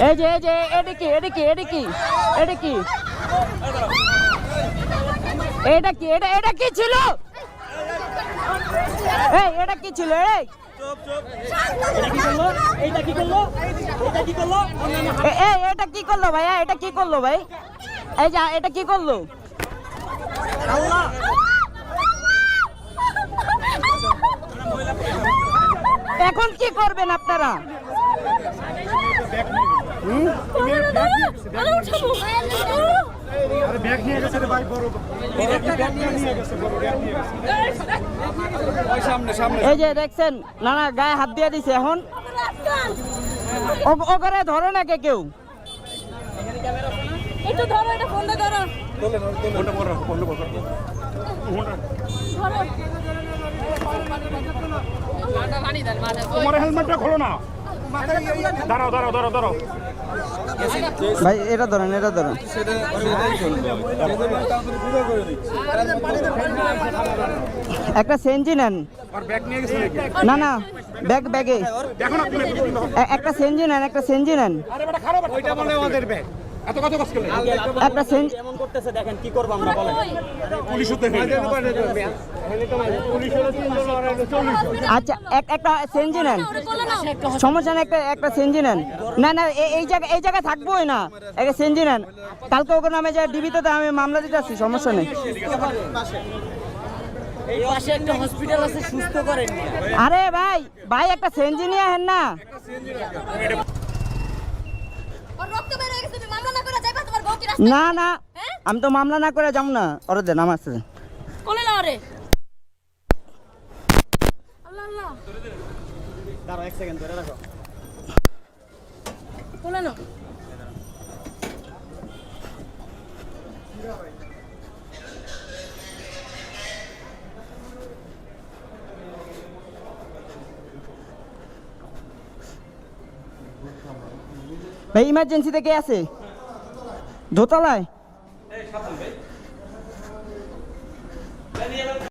এই যে এটা কি এটা কি এটা কি এটা কি এটা কি এটা কি ছিল? এই এটা কি ছিল? এই এটা কি করলো ভাইয়া? এটা কি করলো ভাই? এই যে এটা কি করলো? আল্লাহ, এখন কি করবেন আপনারা? এই যে দেখছেন নানা গায়ে হাত দিয়ে দিছে। এখন ওখানে ধরে না কেউ। একটু ধরো, এটা ফোনটা ধরো। তোমার হেলমেটটা খোলো না। দাঁড়াও দাঁড়াও দাঁড়াও দাঁড়াও ভাই, এটা ধরেন এটা ধরেন। একটা সেঞ্জি নেন। না না, ব্যাগে একটা সেঞ্জি নেন, একটা সেঞ্জি নেন। একটা সেঞ্জি এমন করতেছে, দেখেন কি করব আমরা, বলেন। আচ্ছা, একটা সেঞ্জি নেন, সমস্যা নেই। একটা সেঞ্জি নেন। না না, এই জায়গায় থাকবোই না, একটা সেঞ্জি নেন। কালকে ওকে নামে যায় ডিবিতে, আমি মামলা দিতে আসছি, সমস্যা নেই। এই পাশে একটা হসপিটাল আছে, সুস্থ করেন। আরে ভাই একটা সেঞ্জি নিয়ে আহেন না। না না, আমি তো মামলা না করে যাম না। ওরে দেন, আমার আসতে দেন। কোলে নাও রে। আল্লাহ আল্লাহ, দাঁড়াও, এক সেকেন্ড ধরে রাখো। কোলে নাও। ভাই ইমার্জেন্সিতে কে আছে? দোতলায়।